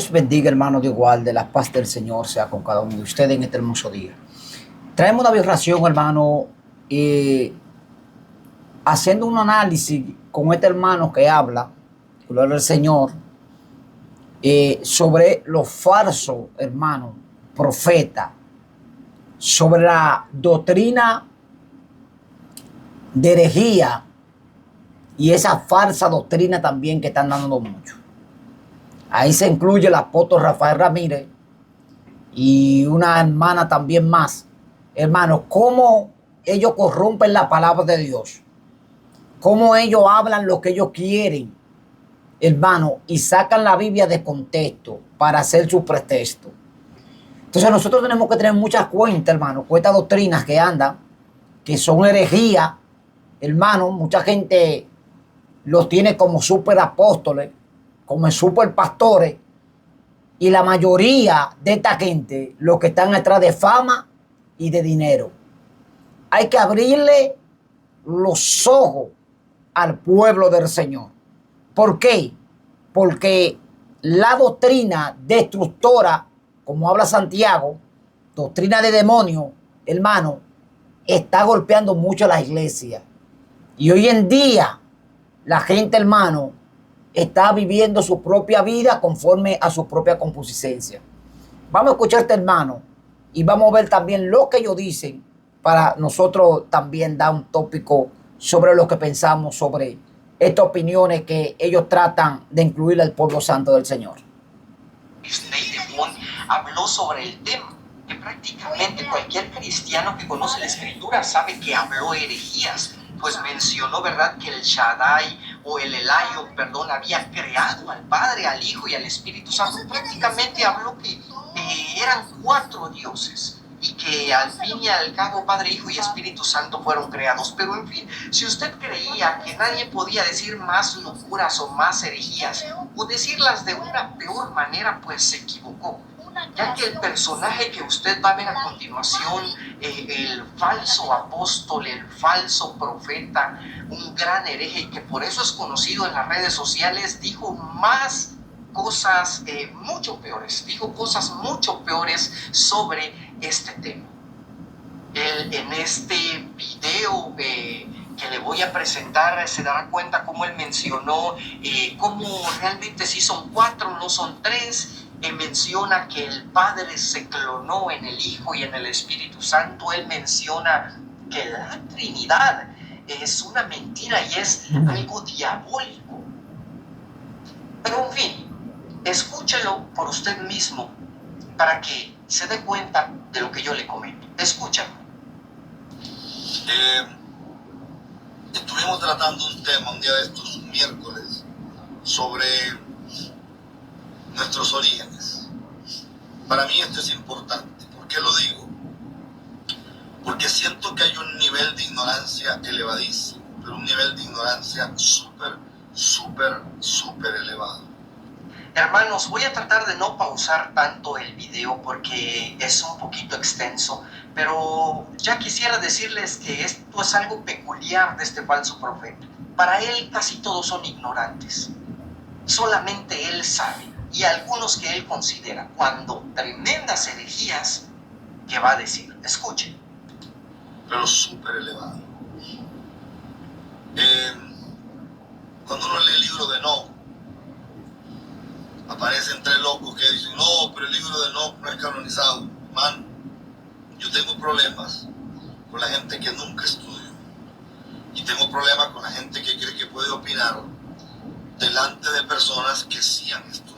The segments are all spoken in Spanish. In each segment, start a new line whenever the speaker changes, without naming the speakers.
Dios bendiga, hermano, de igual, de la paz del Señor sea con cada uno de ustedes en este hermoso día. Traemos una vibración, hermano, haciendo un análisis con este hermano que habla, gloria al Señor, sobre los falsos, hermano, profetas, sobre la doctrina de herejía y esa falsa doctrina también que están dando mucho. Ahí se incluye el apóstol Rafael Ramírez y una hermana también más. Hermanos, cómo ellos corrompen la palabra de Dios, cómo ellos hablan lo que ellos quieren, hermano, y sacan la Biblia de contexto para hacer su pretexto. Entonces nosotros tenemos que tener muchas cuentas, hermano, con estas doctrinas que andan, que son herejías, hermano. Mucha gente los tiene como super apóstoles, como super pastores, y la mayoría de esta gente, los que están atrás de fama y de dinero. Hay que abrirle los ojos al pueblo del Señor. ¿Por qué? Porque la doctrina destructora, como habla Santiago, doctrina de demonio, hermano, está golpeando mucho a la iglesia. Y hoy en día, la gente, hermano, está viviendo su propia vida conforme a su propia concupiscencia. Vamos a escuchar a este hermano y vamos a ver también lo que ellos dicen para nosotros también dar un tópico sobre lo que pensamos sobre estas opiniones que ellos tratan de incluir al pueblo santo del Señor.
Habló sobre el tema, que prácticamente cualquier cristiano que conoce la Escritura sabe que habló herejías, pues mencionó, ¿verdad?, que el Shaddai o el Elayo, perdón, había creado al Padre, al Hijo y al Espíritu Santo. Prácticamente habló que eran 4 dioses y que al fin y al cabo Padre, Hijo y Espíritu Santo fueron creados. Pero en fin, si usted creía que nadie podía decir más locuras o más herejías o decirlas de una peor manera, pues se equivocó, ya que el personaje que usted va a ver a continuación, el falso apóstol, el falso profeta, un gran hereje, y que por eso es conocido en las redes sociales, dijo más cosas mucho peores, dijo cosas mucho peores sobre este tema. Él, en este video que le voy a presentar, se dará cuenta cómo él mencionó cómo realmente sí son 4, no son 3. Menciona que el Padre se clonó en el Hijo y en el Espíritu Santo. Él menciona que la Trinidad es una mentira y es algo diabólico. Pero en fin, escúchelo por usted mismo para que se dé cuenta de lo que yo le comento. Escúchalo.
Estuvimos tratando un tema un día de estos, un miércoles, sobre nuestros orígenes. Para mí esto es importante. ¿Por qué lo digo? Porque siento que hay un nivel de ignorancia elevadísimo, pero un nivel de ignorancia súper elevado.
Hermanos, voy a tratar de no pausar tanto el video porque es un poquito extenso, pero ya quisiera decirles que esto es algo peculiar de este falso profeta. Para él casi todos son ignorantes. Solamente él sabe, y algunos que él considera, cuando tremendas herejías que va a decir. Escuchen.
Pero súper elevado. Cuando uno lee el libro de Enoch, aparecen 3 locos que dicen, no, pero el libro de Enoch no es canonizado. Man, yo tengo problemas con la gente que nunca estudió. Y tengo problemas con la gente que cree que puede opinar delante de personas que sí han estudiado.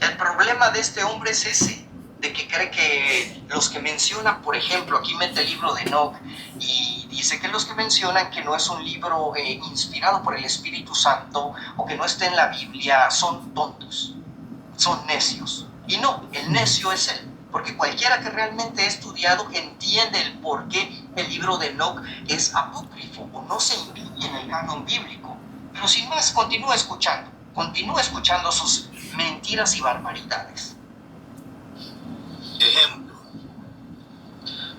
El problema de este hombre es ese, de que cree que los que mencionan, por ejemplo, aquí mete el libro de Enoch y dice que los que mencionan que no es un libro inspirado por el Espíritu Santo o que no está en la Biblia son tontos, son necios. Y no, el necio es él, porque cualquiera que realmente ha estudiado entiende el por qué el libro de Enoch es apócrifo o no se incluye en el canon bíblico. Pero sin más, continúa escuchando sus mentiras y barbaridades.
Ejemplo,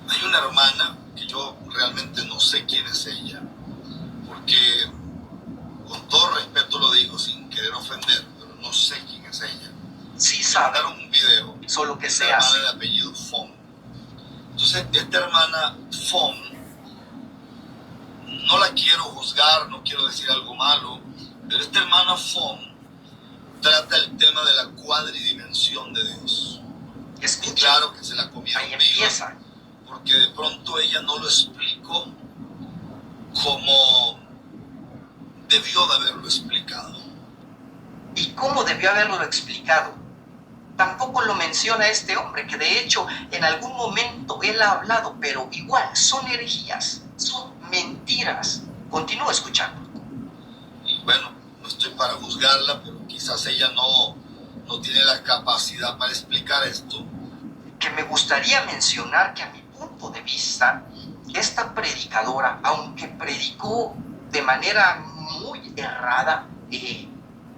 hay una hermana que yo realmente no sé quién es ella, porque con todo respeto lo digo sin querer ofender, pero no sé quién es ella.
solo que
Esta
sea así.
hermana de apellido Fong. Entonces, esta hermana Fong, no la quiero juzgar, no quiero decir algo malo, pero esta hermana Fong trata el tema de la cuadridimensión de Dios. Y
Escucha,
claro que se la comieron
ahí
viva,
empieza.
porque de pronto ella no lo explicó como debió de haberlo explicado.
¿Y cómo debió haberlo explicado? Tampoco lo menciona este hombre, que de hecho en algún momento él ha hablado, pero igual son herejías, son mentiras. Continúa escuchando.
Y bueno, no estoy para juzgarla, pero quizás ella no tiene la capacidad para explicar esto.
Que me gustaría mencionar que a mi punto de vista, esta predicadora, aunque predicó de manera muy errada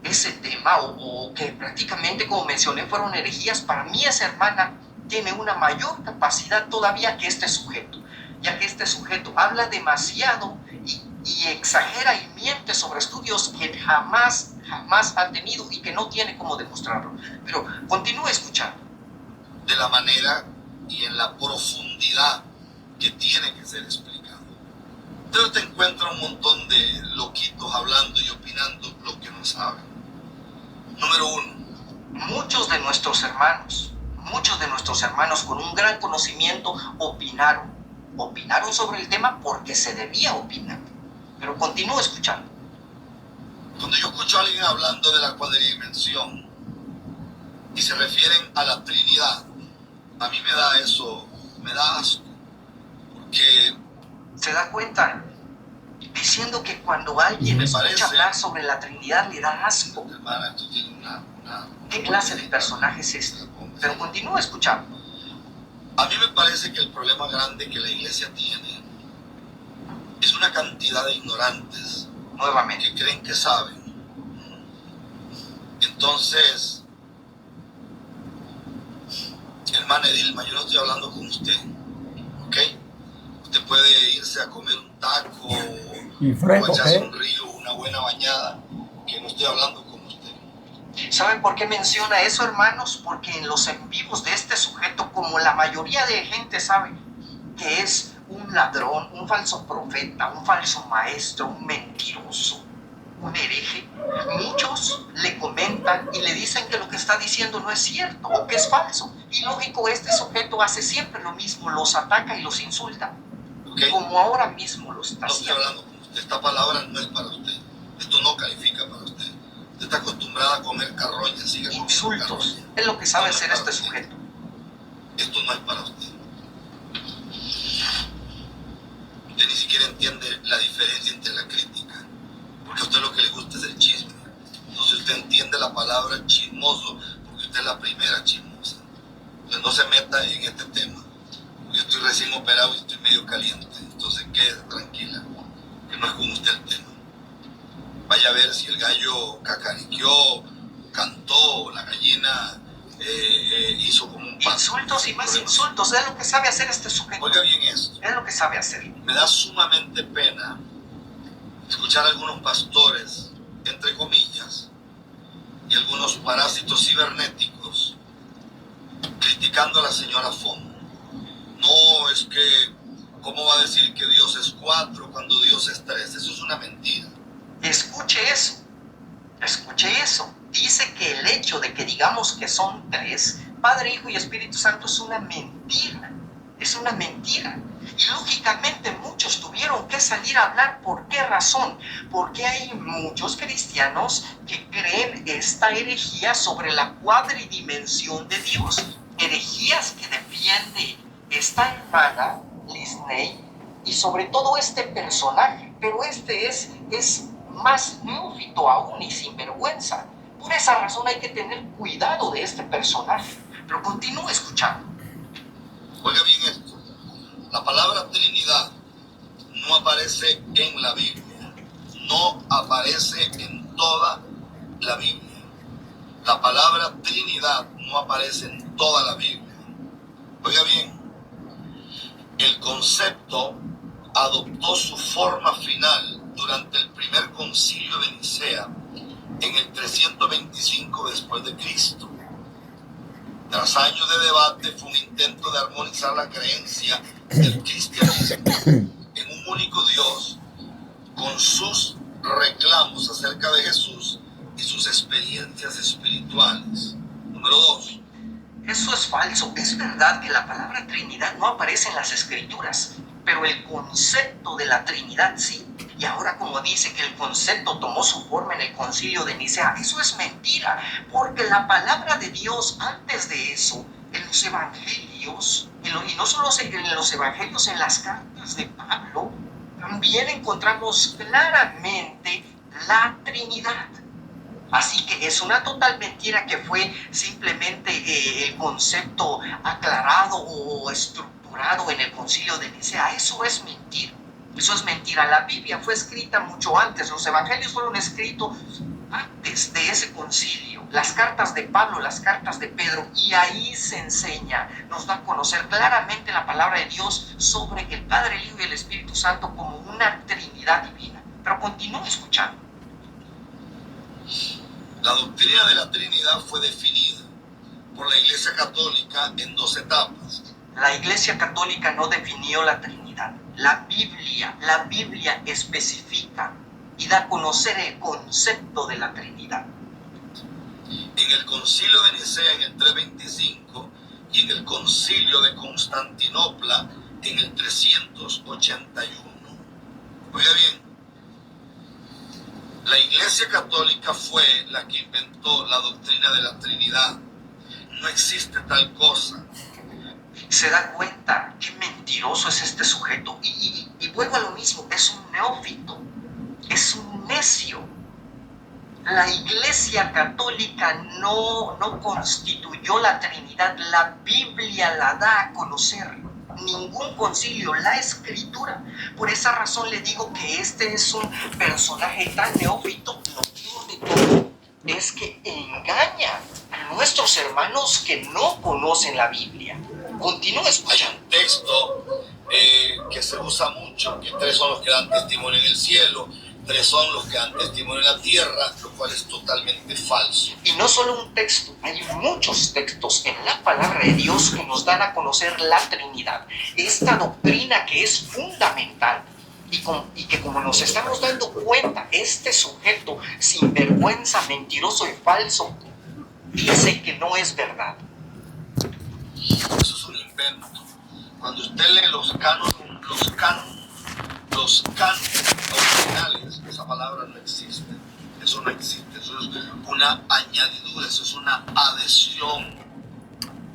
ese tema, o que prácticamente, como mencioné, fueron herejías, para mí esa hermana tiene una mayor capacidad todavía que este sujeto, ya que este sujeto habla demasiado y exagera y miente sobre estudios que jamás ha tenido y que no tiene cómo demostrarlo. Pero continúe escuchando.
De la manera y en la profundidad que tiene que ser explicado. Entonces te encuentras un montón de loquitos hablando y opinando lo que no saben. Número uno,
Muchos de nuestros hermanos con un gran conocimiento opinaron sobre el tema porque se debía opinar. Pero continúo escuchando.
cuando yo escucho a alguien hablando de la cuadridimensión y se refieren a la Trinidad, a mí me da eso, me da asco, porque
¿Se da cuenta? Diciendo que cuando alguien
Me
escucha
parece-
hablar sobre la Trinidad le da asco.
hermana, esto tiene una
¿Qué clase de personaje es este? Pero continúa escuchando.
A mí me parece que el problema grande que la iglesia tiene es una cantidad de ignorantes
Nuevamente.
que creen que saben. Entonces, hermana Edilma, yo no estoy hablando con usted, ¿ok? Usted puede irse a comer un taco
Y
o
fresco,
echarse
¿qué?
un río, una buena bañada, que no estoy hablando con usted.
¿Saben por qué menciona eso, hermanos? Porque en los en vivos de este sujeto, como la mayoría de gente sabe, que es un ladrón, un falso profeta, un falso maestro, un mentiroso, un hereje, muchos le comentan y le dicen que lo que está diciendo no es cierto o que es falso. Y lógico, este sujeto hace siempre lo mismo, los ataca y los insulta,
¿Ok?
como ahora mismo lo está
No estoy
haciendo.
hablando con usted. Esta palabra no es para usted. Esto no califica para usted. Usted está acostumbrada a comer carroña, sigue comiendo
Insultos,
carroña.
es lo que sabe
No, no
hacer
es
este
para usted.
sujeto.
Esto no es para usted. Usted ni siquiera entiende la diferencia entre la crítica, porque a usted lo que le gusta es el chisme. Entonces usted entiende la palabra chismoso, porque usted es la primera chismosa. Entonces no se meta en este tema, porque yo estoy recién operado y estoy medio caliente. Entonces quédese tranquila, que no es con usted el tema. Vaya a ver si el gallo cacariqueó, cantó, la gallina hizo como un paso.
Insultos y más insultos, es lo que sabe hacer este sujeto.
Oiga bien esto.
Es lo que sabe hacer.
Me da sumamente pena escuchar a algunos pastores, entre comillas, y algunos parásitos cibernéticos criticando a la señora Fong. No, es que, ¿cómo va a decir que Dios es 4 cuando Dios es 3? Eso es una mentira.
Escuche eso. Dice que el hecho de que digamos que son 3, Padre, Hijo y Espíritu Santo, es una mentira. Es una mentira. Y lógicamente muchos tuvieron que salir a hablar. ¿Por qué razón? Porque hay muchos cristianos que creen esta herejía sobre la cuadridimensión de Dios. Herejías que defiende esta hermana, Lisney, y sobre todo este personaje. Pero este es más neófito aún y sinvergüenza. Por esa razón hay que tener cuidado de este personaje. Pero continúe escuchando.
Oiga bien esto. La palabra Trinidad no aparece en la Biblia. No aparece en toda la Biblia. La palabra Trinidad no aparece en toda la Biblia. Oiga bien, el concepto adoptó su forma final durante el primer concilio de Nicea en el 325 después de Cristo. Tras años de debate, fue un intento de armonizar la creencia del cristianismo en un único Dios con sus reclamos acerca de Jesús y sus experiencias espirituales. Número 2.
Eso es falso. Es verdad que la palabra Trinidad no aparece en las Escrituras, pero el concepto de la Trinidad sí. Y ahora, como dice que el concepto tomó su forma en el Concilio de Nicea, eso es mentira, porque la palabra de Dios antes de eso, en los Evangelios, y no solo en los Evangelios, en las cartas de Pablo, también encontramos claramente la Trinidad. Así que es una total mentira que fue simplemente el concepto aclarado o estructurado en el Concilio de Nicea. Eso es mentira. Eso es mentira. La Biblia fue escrita mucho antes. Los evangelios fueron escritos antes de ese concilio. Las cartas de Pablo, las cartas de Pedro, y ahí se enseña, nos da a conocer claramente la palabra de Dios sobre el Padre, el Hijo y el Espíritu Santo como una Trinidad divina. Pero continúe escuchando.
La doctrina de la Trinidad fue definida por la Iglesia Católica en 2 etapas.
La Iglesia Católica no definió la Trinidad. La Biblia especifica y da a conocer el concepto de la Trinidad.
En el Concilio de Nicea en el 325 y en el Concilio de Constantinopla en el 381. Oiga bien, la Iglesia Católica fue la que inventó la doctrina de la Trinidad. No existe tal cosa.
Se da cuenta qué mentiroso es este sujeto. Y vuelvo a lo mismo, es un neófito, es un necio. La Iglesia Católica no constituyó la Trinidad, la Biblia la da a conocer. Ningún concilio, la Escritura. Por esa razón le digo que este es un personaje tan neófito. Lo peor de todo es que engaña a nuestros hermanos que no conocen la Biblia. Continúa
Hay
escuchando.
un texto que se usa mucho, que 3 son los que dan testimonio en el cielo, 3 son los que dan testimonio en la tierra, lo cual es totalmente falso.
Y no solo un texto, hay muchos textos en la palabra de Dios que nos dan a conocer la Trinidad. Esta doctrina que es fundamental y que como nos estamos dando cuenta, este sujeto sinvergüenza, mentiroso y falso, dice que no es verdad.
Eso es un invento. Cuando usted lee los cánones originales, esa palabra no existe. Eso no existe. Eso es una añadidura, eso es una adhesión.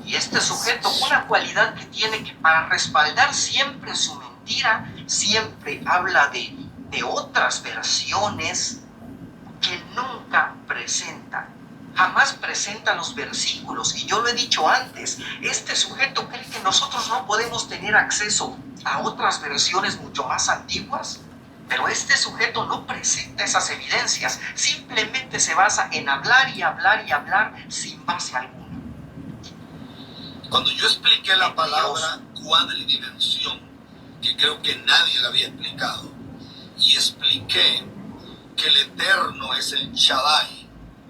Y este sujeto, una cualidad que tiene, que para respaldar siempre su mentira, siempre habla de otras versiones que nunca presenta. Jamás presenta los versículos. Y yo lo he dicho antes, este sujeto cree que nosotros no podemos tener acceso a otras versiones mucho más antiguas. Pero este sujeto no presenta esas evidencias. Simplemente se basa en hablar y hablar y hablar sin base alguna.
Cuando yo expliqué la palabra cuadridimensión, que creo que nadie la había explicado, y expliqué que el Eterno es el Shaddai.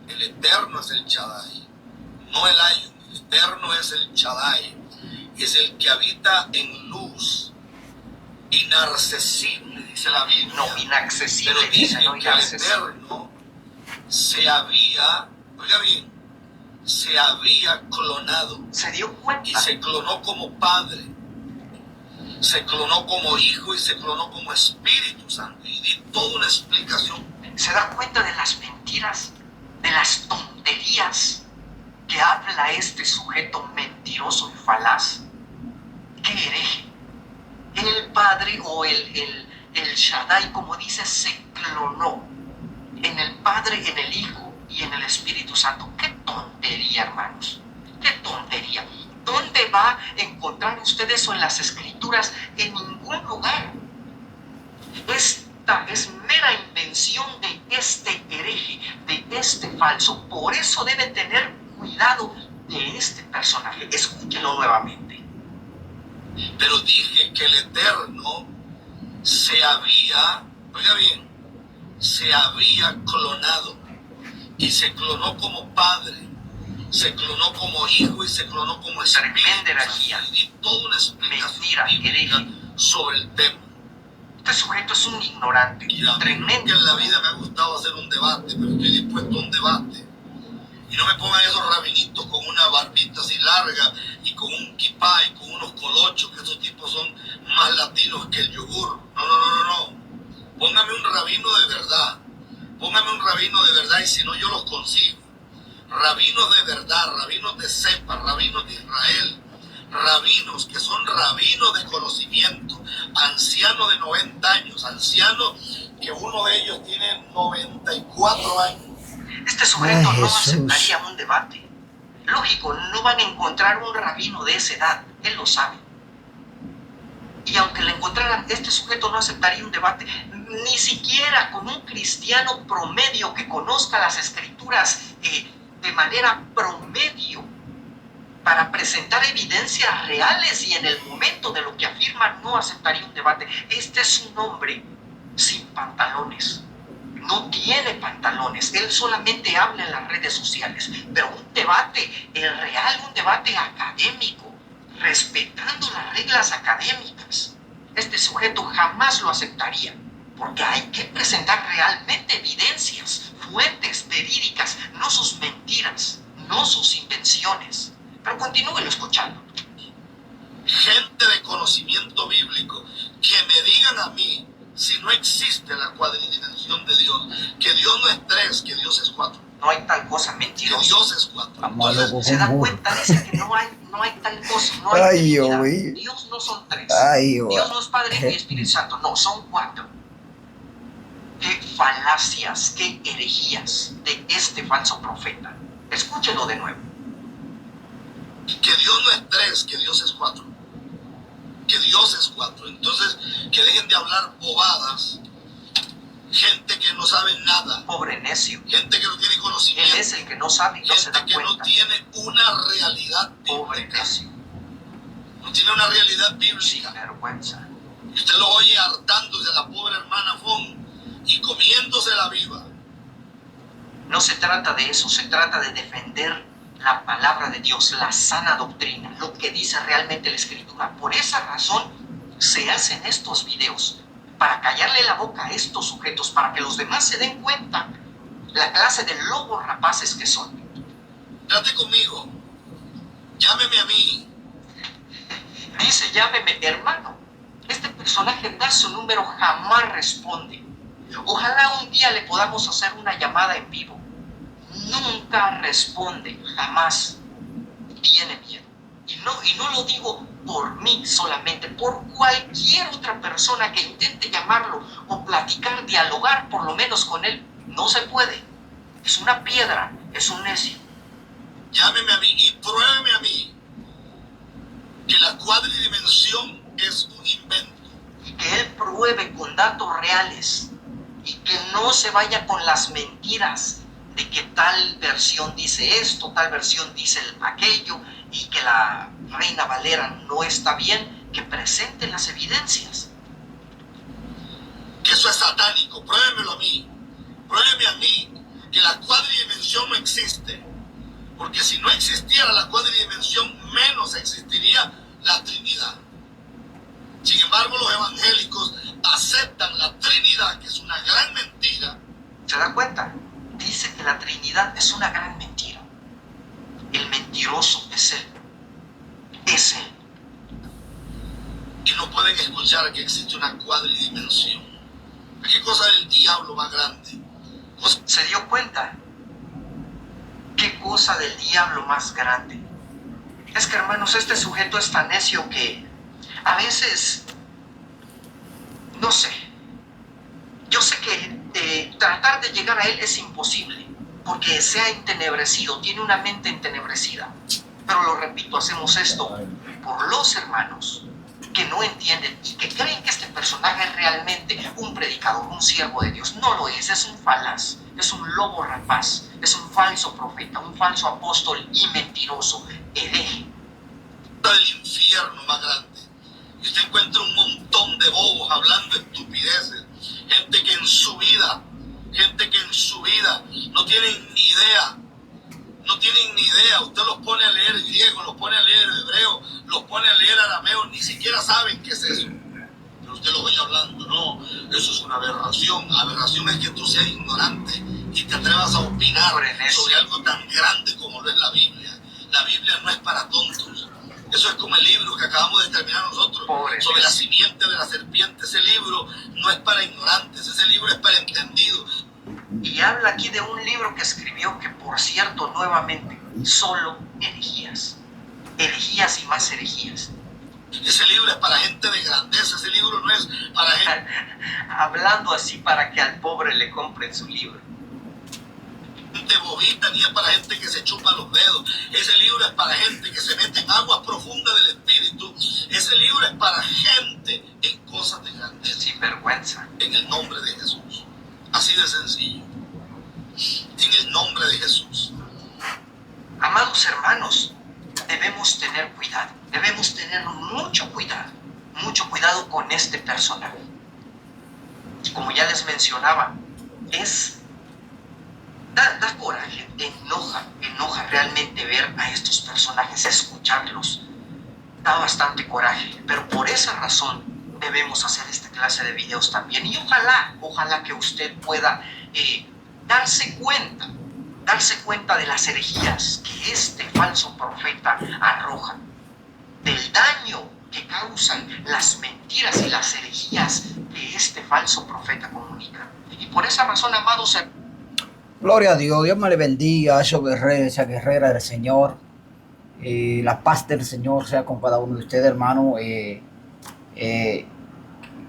El Eterno es el Shaddai, no el Ayun. El Eterno es el Shaddai, es el que habita en luz, inaccesible, dice la Biblia.
No, inaccesible,
pero dice
dice, no
que el
inaccesible.
Eterno se había, oiga bien, se había clonado
Se dio
y
cuenta.
se clonó como Padre, se clonó como Hijo y se clonó como Espíritu Santo. Y di toda una explicación.
Se da cuenta de las mentiras, de las tonterías que habla este sujeto mentiroso y falaz. ¡Qué hereje! El Padre o el Shaddai, como dice, se clonó en el Padre, en el Hijo y en el Espíritu Santo. ¡Qué tontería, hermanos! ¡Qué tontería! ¿Dónde va a encontrar usted eso en las Escrituras? En ningún lugar. Esta es mera invención de este hereje, de este falso. Por eso debe tener cuidado de este personaje. Escúchelo nuevamente.
Pero dije que el Eterno se había, oiga bien, se había clonado y se clonó como Padre, se clonó como hijo y se clonó como espíritu.
Tremenda herejía.
Y toda una explicación
Mentira,
bíblica
hereje.
sobre el tema.
Este sujeto es un ignorante.
Y a mí
Tremendo.
nunca en la vida me ha gustado hacer un debate, pero estoy dispuesto a un debate. Y no me pongan esos rabinitos con una barbita así larga y con un kipá y con unos colochos, que esos tipos son más latinos que el yogur. No, no, no, no, no. Póngame un rabino de verdad. Póngame un rabino de verdad, y si no, yo los consigo. Rabinos de verdad, rabinos de cepa, rabinos de Israel, rabinos que son rabinos de conocimiento, ancianos de 90 años, ancianos que uno de ellos tiene 94 años.
Este sujeto
Ay,
no
Jesús.
aceptaría un debate. Lógico, no van a encontrar un rabino de esa edad, él lo sabe. Y aunque le encontraran, este sujeto no aceptaría un debate, ni siquiera con un cristiano promedio que conozca las escrituras de manera promedio, para presentar evidencias reales y en el momento de lo que afirma, no aceptaría un debate. Este es un hombre sin pantalones. No tiene pantalones, él solamente habla en las redes sociales, pero un debate real, un debate académico, respetando las reglas académicas, este sujeto jamás lo aceptaría, porque hay que presentar realmente evidencias, fuentes verídicas, no sus mentiras, no sus invenciones. Pero continúen escuchando.
Gente de conocimiento bíblico que me digan a mí si no existe la cuadridimensión de Dios, que Dios no es 3, que Dios es 4,
No hay tal cosa,
que
mentiroso.
Dios es 4.
Vamos a
Entonces,
loco
Se da
con burro.
cuenta, dice que no hay tal cosa, no hay
Ay,
Trinidad.
oí.
Dios no son 3.
Ay,
Dios no es Padre, Hijo y Espíritu Santo, no, son 4. Qué falacias, qué herejías de este falso profeta. Escúchenlo de nuevo.
que Dios no es 3, que Dios es 4. Que Dios es 4. Entonces, que dejen de hablar bobadas. Gente que no sabe nada.
Pobre necio.
Gente que no tiene
Él
conocimiento.
es el que no sabe y no se da
Gente que no
cuenta.
tiene una realidad
Pobre
bíblica.
necio.
No tiene una realidad
Sin
bíblica.
vergüenza.
Y usted lo oye hartándose a la pobre hermana Fon y comiéndose la viva.
No se trata de eso, se trata de defender la palabra de Dios, la sana doctrina, lo que dice realmente la Escritura. Por esa razón se hacen estos videos, para callarle la boca a estos sujetos, para que los demás se den cuenta la clase de lobos rapaces que son.
Trate conmigo. Llámeme a mí.
Dice, llámeme hermano. Este personaje da su número, jamás responde. Ojalá un día le podamos hacer una llamada en vivo. Nunca responde, jamás. Tiene miedo. Y no lo digo por mí solamente, por cualquier otra persona que intente llamarlo o platicar, dialogar por lo menos con él. No se puede. Es una piedra, es un necio.
Llámeme a mí y pruébeme a mí que la cuadridimensión es un invento.
Y que él pruebe con datos reales y que no se vaya con las mentiras de que tal versión dice esto, tal versión dice aquello y que la Reina Valera no está bien, que presente las evidencias.
Que eso es satánico. Pruébemelo a mí. Pruébeme a mí que la cuadridimensión no existe. Porque si no existiera la cuadridimensión, menos existiría la Trinidad. Sin embargo, los evangélicos aceptan la Trinidad, que es una gran mentira.
¿Se da cuenta? Dice que la Trinidad es una gran mentira. El mentiroso es él. Es él.
Y no pueden escuchar que existe una cuadridimensión. ¿Qué cosa del diablo más grande?
¿Se dio cuenta? ¿Qué cosa del diablo más grande? Es que, hermanos, este sujeto es tan necio que a veces, no sé, yo sé que tratar de llegar a él es imposible, porque se ha entenebrecido, tiene una mente entenebrecida. Pero lo repito, hacemos esto por los hermanos que no entienden y que creen que este personaje es realmente un predicador, un siervo de Dios. No lo es un falaz, es un lobo rapaz, es un falso profeta, un falso apóstol y mentiroso, hereje.
Del infierno más grande. Y usted encuentra un montón de bobos hablando estupideces. Gente que en su vida no tienen ni idea No tienen ni idea. Usted los pone a leer griego, los pone a leer hebreo, los pone a leer arameo, ni siquiera saben qué es eso. Pero usted lo oye hablando. No, eso es una aberración. Aberración es que tú seas ignorante y te atrevas a opinar sobre algo tan grande como lo es la Biblia. La Biblia no es para tontos. Eso es como el libro que acabamos de terminar nosotros sobre la simiente de la serpiente. Ese libro no es para ignorantes, ese libro es para entendidos.
Y habla aquí de un libro que escribió que, por cierto, nuevamente, solo herejías. Herejías y más herejías.
Ese libro es para gente de grandeza, ese libro no es para gente...
Hablando así para que al pobre le compren su libro.
Gente bobita, ni es para gente que se chupa los dedos. Ese libro es para gente que se mete en aguas profundas del espíritu. Ese libro es para gente en cosas de grandeza.
Sin vergüenza.
En el nombre de Jesús. Así de sencillo. En el nombre de Jesús.
Amados hermanos, debemos tener cuidado. Debemos tener mucho cuidado con este personaje. Como ya les mencionaba, da coraje, enoja realmente ver a estos personajes, escucharlos. Da bastante coraje, pero por esa razón debemos hacer esta clase de videos también. Y ojalá que usted pueda darse cuenta de las herejías que este falso profeta arroja, del daño que causan las mentiras y las herejías que este falso profeta comunica. Y por esa razón, amados hermanos,
Gloria a Dios, Dios me le bendiga a esos guerreros, esa guerrera del Señor. La paz del Señor sea con cada uno de ustedes, hermano.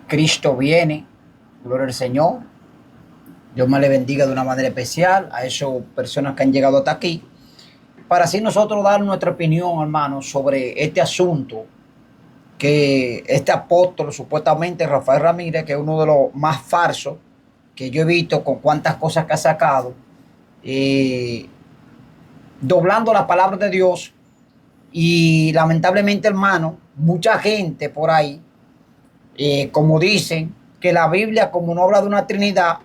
Cristo viene, gloria al Señor. Dios me le bendiga de una manera especial a esas personas que han llegado hasta aquí, para así nosotros dar nuestra opinión, hermano, sobre este asunto que este apóstol, supuestamente Rafael Ramírez, que es uno de los más falsos que yo he visto, con cuantas cosas que ha sacado, doblando la palabra de Dios. Y lamentablemente, hermano, mucha gente por ahí, como dicen, que la Biblia, como no habla de una Trinidad,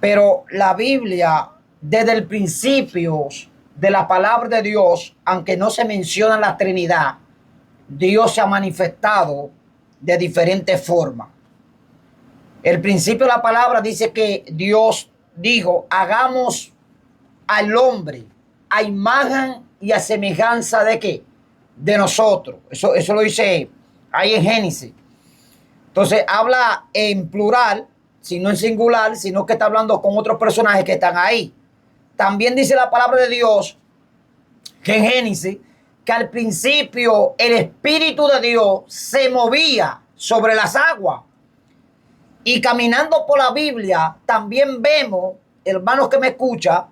pero la Biblia, desde el principio de la palabra de Dios, aunque no se menciona la Trinidad, Dios se ha manifestado de diferentes formas. El principio de la palabra dice que Dios dijo: hagamos al hombre a imagen y a semejanza de ¿qué? De nosotros. Eso lo dice ahí en Génesis. Entonces habla en plural, sino en singular, sino que está hablando con otros personajes que están ahí. También dice la palabra de Dios que en Génesis, que al principio el Espíritu de Dios se movía sobre las aguas. Y caminando por la Biblia, también vemos, hermanos que me escuchan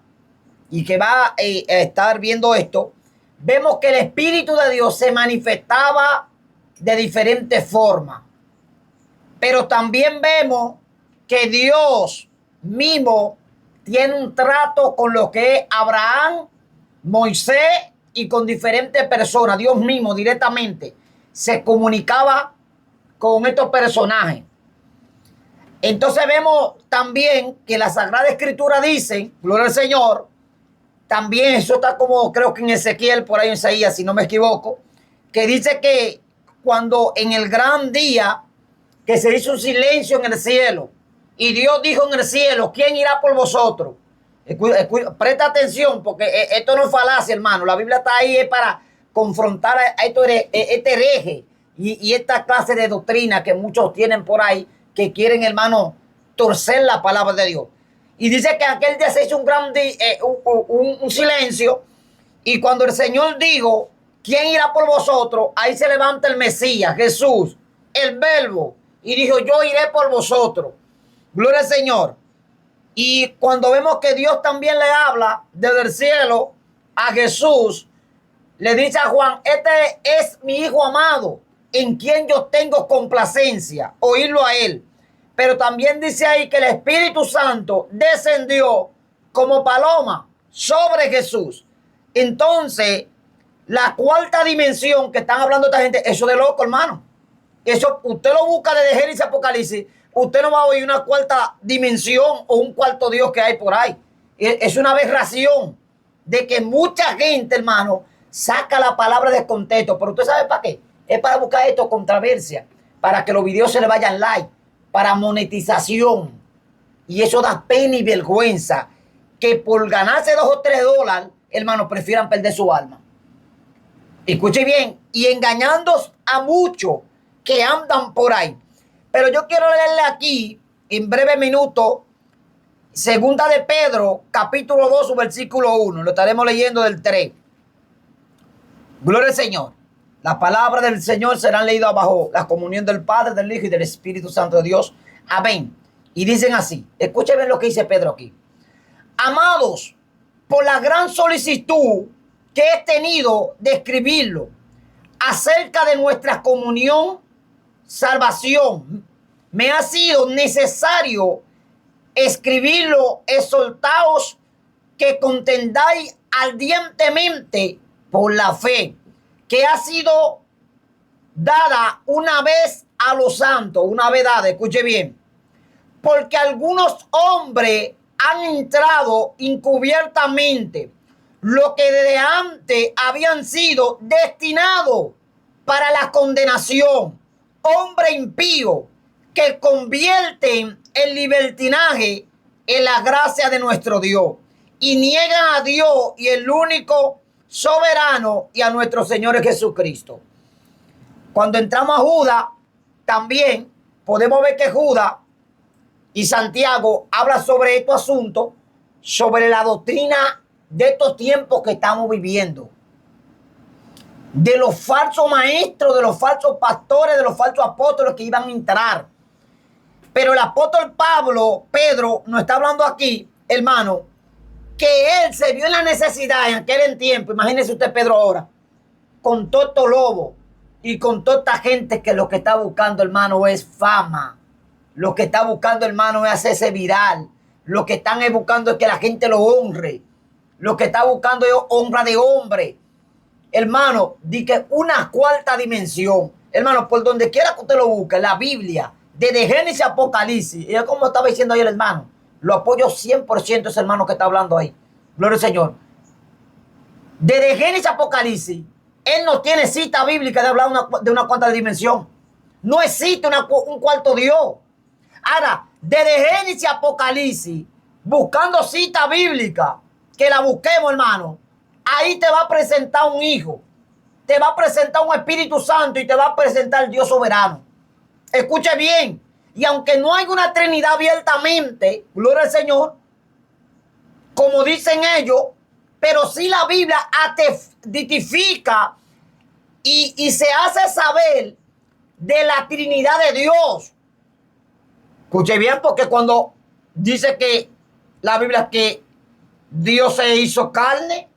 y que va a estar viendo esto, vemos que el Espíritu de Dios se manifestaba de diferentes formas. Pero también vemos que Dios mismo tiene un trato con lo que es Abraham, Moisés y con diferentes personas. Dios mismo directamente se comunicaba con estos personajes. Entonces vemos también que la Sagrada Escritura dice, gloria al Señor, también eso está como creo que en Ezequiel, por ahí en Isaías, si no me equivoco, que dice que cuando en el gran día que se hizo un silencio en el cielo y Dios dijo en el cielo: ¿quién irá por vosotros? Presta atención, porque esto no es falacia, hermano. La Biblia está ahí para confrontar a este hereje y esta clase de doctrina que muchos tienen por ahí, que quieren, hermano, torcer la palabra de Dios. Y dice que aquel día se hizo un gran un silencio, y cuando el Señor dijo: ¿quién irá por vosotros? Ahí se levanta el Mesías, Jesús, el Verbo, y dijo: yo iré por vosotros. Gloria al Señor. Y cuando vemos que Dios también le habla desde el cielo a Jesús, le dice a Juan: este es mi Hijo amado, en quien yo tengo complacencia, oírlo a él. Pero también dice ahí que el Espíritu Santo descendió como paloma sobre Jesús. Entonces, la cuarta dimensión que están hablando esta gente, eso de loco, hermano. Eso usted lo busca desde Génesis Apocalipsis, usted no va a oír una cuarta dimensión o un cuarto Dios que hay por ahí. Es una aberración. de que mucha gente, hermano, saca la palabra de contexto. Pero usted sabe para qué. Es para buscar esto, controversia, para que los videos se le vayan like, para monetización. Y eso da pena y vergüenza, que por ganarse $2 o $3, hermano, prefieran perder su alma. Escuche bien, y engañando a muchos que andan por ahí. Pero yo quiero leerle aquí, en breve minuto, segunda de Pedro, capítulo 2, versículo 1. Lo estaremos leyendo del 3. Gloria al Señor. Las palabras del Señor serán leídas bajo la comunión del Padre, del Hijo y del Espíritu Santo de Dios. Amén. Y dicen así. Escuchen bien lo que dice Pedro aquí. Amados, por la gran solicitud que he tenido de escribirlo acerca de nuestra comunión, salvación, me ha sido necesario escribirlo, exhortaos que contendáis ardientemente por la fe que ha sido dada una vez a los santos, una vez dada, escuche bien, porque algunos hombres han entrado encubiertamente, lo que desde antes habían sido destinados para la condenación, hombre impío, que convierten el libertinaje en la gracia de nuestro Dios y niegan a Dios y el único soberano y a nuestro Señor Jesucristo. Cuando entramos a Judas, también podemos ver que Judas y Santiago hablan sobre estos asuntos, sobre la doctrina de estos tiempos que estamos viviendo, de los falsos maestros, de los falsos pastores, de los falsos apóstoles que iban a entrar. Pero el apóstol Pedro, nos está hablando aquí, hermano, que él se vio en la necesidad en aquel tiempo. Imagínese usted, Pedro, ahora, con todo estos lobos y con toda esta gente que lo que está buscando, hermano, es fama. Lo que está buscando, hermano, es hacerse viral. Lo que están buscando es que la gente lo honre. Lo que está buscando es honra de hombre. Hermano, di que una cuarta dimensión. Hermano, por donde quiera que usted lo busque, la Biblia, desde Génesis a Apocalipsis, y es como estaba diciendo ahí el hermano, lo apoyo 100% ese hermano que está hablando ahí. Gloria al Señor. Desde Génesis a Apocalipsis, él no tiene cita bíblica de hablar de una cuarta dimensión. No existe un cuarto Dios. Ahora, desde Génesis a Apocalipsis, buscando cita bíblica, que la busquemos, hermano, ahí te va a presentar un hijo, te va a presentar un Espíritu Santo y te va a presentar el Dios soberano. Escuche bien. Y aunque no hay una Trinidad abiertamente, gloria al Señor, como dicen ellos, pero sí la Biblia identifica y se hace saber de la Trinidad de Dios. Escuche bien, porque cuando dice que la Biblia que Dios se hizo carne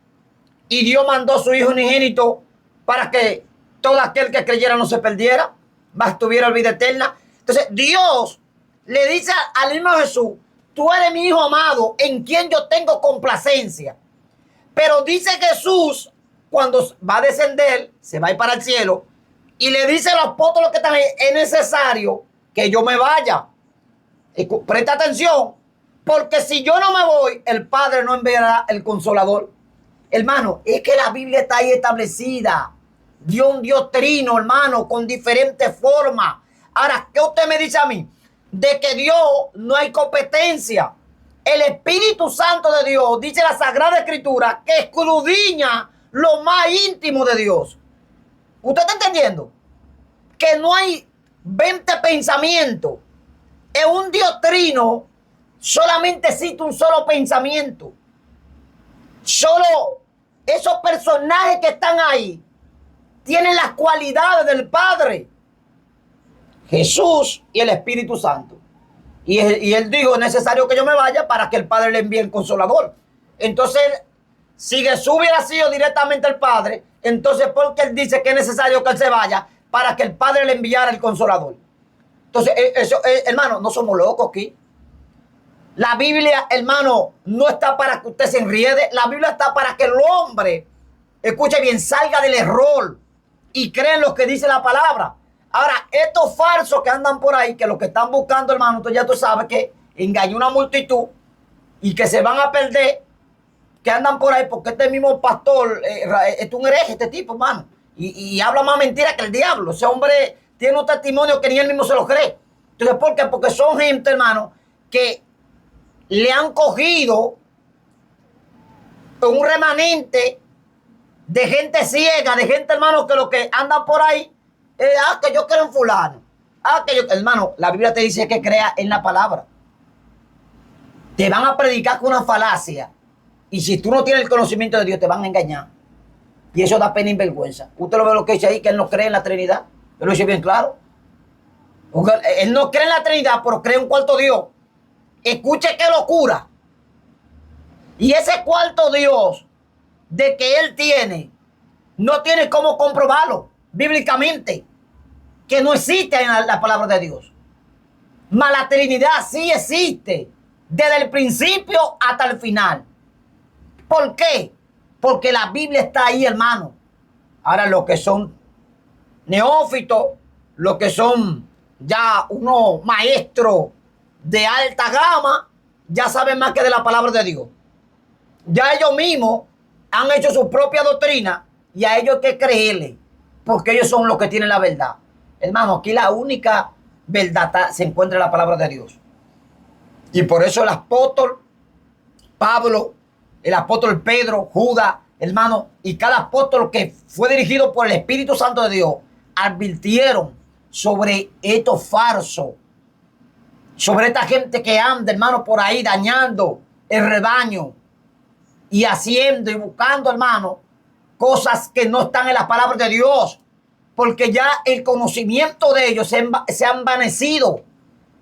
y Dios mandó a su Hijo unigénito para que todo aquel que creyera no se perdiera, mas tuviera vida eterna. Entonces Dios le dice al mismo Jesús, tú eres mi Hijo amado en quien yo tengo complacencia. Pero dice Jesús, cuando va a descender, se va a ir para el cielo, y le dice a los apóstoles que están ahí, es necesario que yo me vaya. Presta atención, porque si yo no me voy, el Padre no enviará el Consolador. Hermano, es que la Biblia está ahí establecida. Dios un Dios trino, hermano, con diferentes formas. Ahora, ¿qué usted me dice a mí? De que Dios no hay competencia. El Espíritu Santo de Dios, dice la Sagrada Escritura, que escudriña lo más íntimo de Dios. ¿Usted está entendiendo? Que no hay 20 pensamientos. En un Dios trino solamente existe un solo pensamiento. Solo esos personajes que están ahí tienen las cualidades del Padre, Jesús y el Espíritu Santo. Y él dijo, es necesario que yo me vaya para que el Padre le envíe el Consolador. Entonces, si Jesús hubiera sido directamente el Padre, entonces ¿por qué él dice que es necesario que él se vaya para que el Padre le enviara el Consolador? Entonces, hermano, no somos locos aquí. La Biblia, hermano, no está para que usted se enriede. La Biblia está para que el hombre, escuche bien, salga del error y cree en lo que dice la palabra. Ahora, estos falsos que andan por ahí, que lo que están buscando, hermano, ya tú sabes que engañó una multitud y que se van a perder. que andan por ahí, porque este mismo pastor es un hereje, este tipo, hermano. Y habla más mentira que el diablo. Ese hombre tiene un testimonio que ni él mismo se lo cree. Entonces, ¿por qué? Porque son gente, hermano, que le han cogido un remanente de gente ciega, de gente, hermano, que lo que anda por ahí es, que yo creo en fulano. Hermano, la Biblia te dice que crea en la palabra. Te van a predicar con una falacia. Y si tú no tienes el conocimiento de Dios, te van a engañar. Y eso da pena y vergüenza. Usted lo ve lo que dice ahí, que él no cree en la Trinidad. Yo lo dice bien claro. Porque él no cree en la Trinidad, pero cree en un cuarto Dios. Escuche qué locura. Y ese cuarto Dios de que él tiene, no tiene cómo comprobarlo bíblicamente. Que no existe en la palabra de Dios. Mas la Trinidad sí existe. Desde el principio hasta el final. ¿Por qué? Porque la Biblia está ahí, hermano. Ahora, los que son neófitos, los que son ya unos maestros de alta gama, ya saben más que de la palabra de Dios. Ya ellos mismos han hecho su propia doctrina y a ellos hay que creerle, porque ellos son los que tienen la verdad. Hermano, aquí la única verdad se encuentra en la palabra de Dios. Y por eso el apóstol Pablo, el apóstol Pedro, Judas, hermano, y cada apóstol que fue dirigido por el Espíritu Santo de Dios, advirtieron sobre estos falsos, sobre esta gente que anda, hermano, por ahí dañando el rebaño y haciendo y buscando, hermano, cosas que no están en las palabras de Dios, porque ya el conocimiento de ellos se ha envanecido.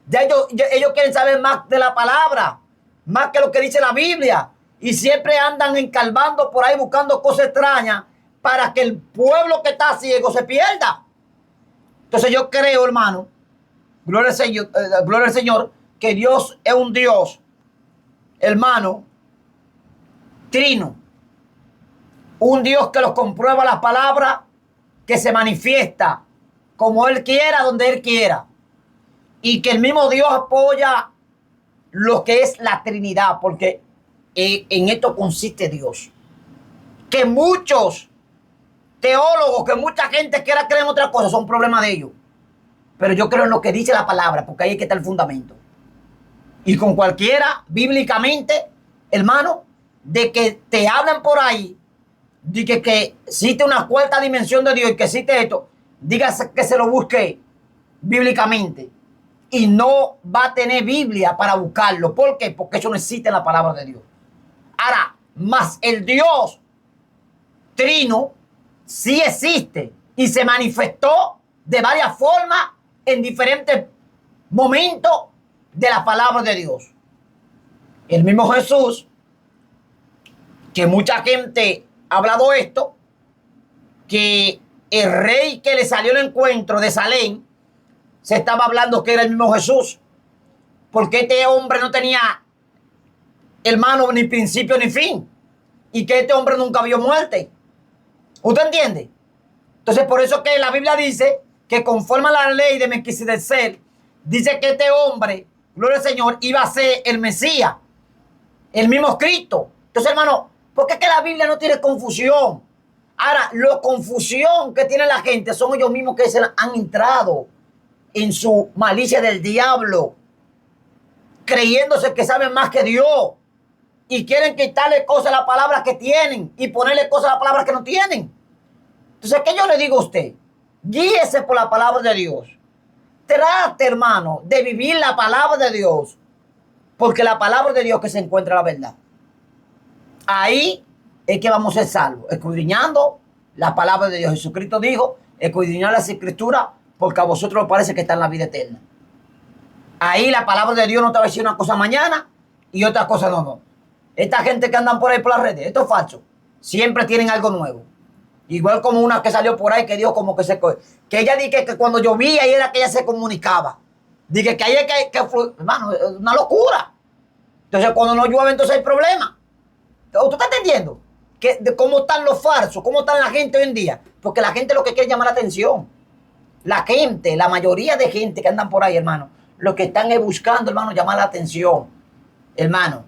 Ya ellos quieren saber más de la palabra, más que lo que dice la Biblia. Y siempre andan encalvando por ahí buscando cosas extrañas para que el pueblo que está ciego se pierda. Entonces yo creo, hermano, gloria al Señor, que Dios es un Dios, hermano, trino. Un Dios que los comprueba las palabras, que se manifiesta como Él quiera, donde Él quiera. Y que el mismo Dios apoya lo que es la Trinidad, porque en esto consiste Dios. Que muchos teólogos, que mucha gente quiera creer en otra cosa, son problemas de ellos. Pero yo creo en lo que dice la palabra, porque ahí es que está el fundamento. Y con cualquiera, bíblicamente, hermano, de que te hablan por ahí, de que existe una cuarta dimensión de Dios y que existe esto, dígase que se lo busque bíblicamente. Y no va a tener Biblia para buscarlo. ¿Por qué? Porque eso no existe en la palabra de Dios. Ahora, más el Dios trino sí existe y se manifestó de varias formas en diferentes momentos de la palabra de Dios. El mismo Jesús, que mucha gente ha hablado esto, que el rey que le salió al encuentro de Salem, se estaba hablando que era el mismo Jesús, porque este hombre no tenía, hermano, ni principio ni fin, y que este hombre nunca vio muerte. ¿Usted entiende? Entonces, por eso que la Biblia dice que conforme a la ley de Melquisedec, dice que este hombre, gloria al Señor, iba a ser el Mesías, el mismo Cristo. Entonces, hermano, ¿por qué es que la Biblia no tiene confusión? Ahora, la confusión que tiene la gente son ellos mismos que se han entrado en su malicia del diablo, creyéndose que saben más que Dios y quieren quitarle cosas a la palabra que tienen y ponerle cosas a la palabra que no tienen. Entonces, ¿qué yo le digo a usted? Guíese por la palabra de Dios. Trate, hermano, de vivir la palabra de Dios, porque la palabra de Dios que se encuentra la verdad. Ahí es que vamos a ser salvos, escudriñando la palabra de Dios. Jesucristo dijo, escudriñar las escrituras, porque a vosotros os parece que está en la vida eterna. Ahí la palabra de Dios no te va a decir una cosa mañana y otra cosa no. Esta gente que andan por ahí por las redes, esto es falso. Siempre tienen algo nuevo. Igual como una que salió por ahí que dijo como que que ella dije que cuando llovía ahí era que ella se comunicaba. Dije que ahí es que hermano, es una locura. Entonces cuando no llueve entonces hay problema. ¿Usted está entendiendo? De cómo están los falsos, cómo está la gente hoy en día. Porque la gente lo que quiere es llamar la atención. La gente, la mayoría de gente que andan por ahí, hermano, lo que están es buscando, hermano, llamar la atención, hermano.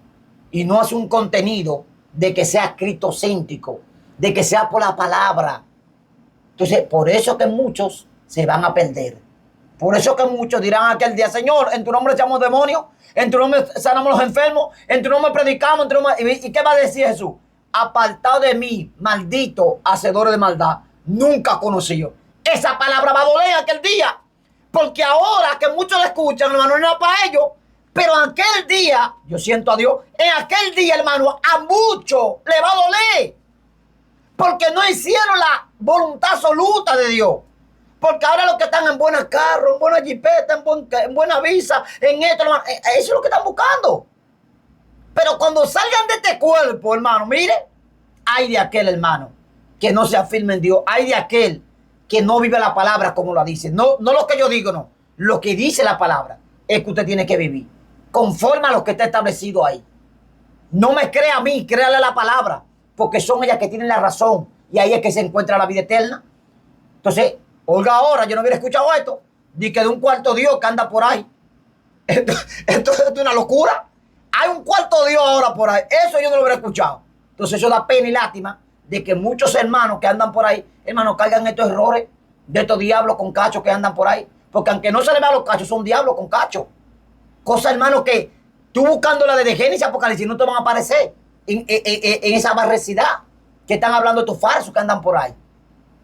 Y no hace un contenido de que sea cristocéntrico, de que sea por la palabra. Entonces, por eso que muchos se van a perder. Por eso que muchos dirán aquel día, Señor, en tu nombre echamos demonios, en tu nombre sanamos los enfermos, en tu nombre predicamos, en tu nombre... ¿Y qué va a decir Jesús? Apartado de mí, maldito, hacedores de maldad, nunca conocido. Esa palabra va a doler aquel día, porque ahora que muchos la escuchan, hermano, no es para ellos, pero en aquel día, yo siento a Dios, en aquel día, hermano, a muchos le va a doler, porque no hicieron la voluntad absoluta de Dios. Porque ahora los que están en buenos carros, en buena jipeta, en buena visa, en esto, hermano, eso es lo que están buscando. Pero cuando salgan de este cuerpo, hermano, mire, hay de aquel, hermano, que no se afirme en Dios. Hay de aquel que no vive la palabra como la dice. No lo que yo digo, no. Lo que dice la palabra es que usted tiene que vivir conforme a lo que está establecido ahí. No me crea a mí, créale a la palabra, porque son ellas que tienen la razón y ahí es que se encuentra la vida eterna. Entonces, oiga ahora, yo no hubiera escuchado esto, ni que de un cuarto Dios que anda por ahí. Esto es una locura. Hay un cuarto Dios ahora por ahí. Eso yo no lo hubiera escuchado. Entonces eso da pena y lástima de que muchos hermanos que andan por ahí, hermanos, cargan estos errores de estos diablos con cachos que andan por ahí. Porque aunque no se le vea los cachos, son diablos con cachos. Cosas, hermanos, que tú buscando la de Génesis, Apocalipsis, no te van a aparecer en esa barrecidad que están hablando estos falsos que andan por ahí.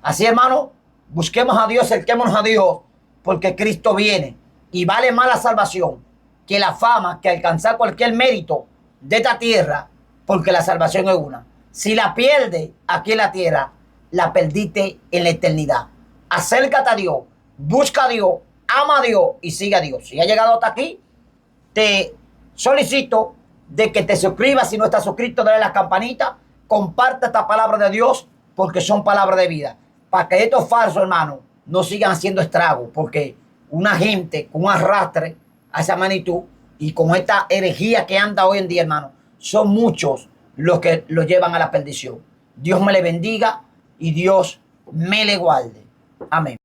Así, hermano, busquemos a Dios, acerquémonos a Dios, porque Cristo viene y vale más la salvación que la fama, que alcanzar cualquier mérito de esta tierra, porque la salvación es una. Si la pierdes aquí en la tierra, la perdiste en la eternidad. Acércate a Dios, busca a Dios, ama a Dios y sigue a Dios. Si has llegado hasta aquí, te solicito de que te suscribas. Si no estás suscrito, dale la campanita, comparte esta palabra de Dios, porque son palabras de vida. Para que estos falsos, hermanos, no sigan haciendo estragos, porque una gente con un arrastre a esa magnitud y con esta herejía que anda hoy en día, hermano, son muchos los que lo llevan a la perdición. Dios me le bendiga y Dios me le guarde. Amén.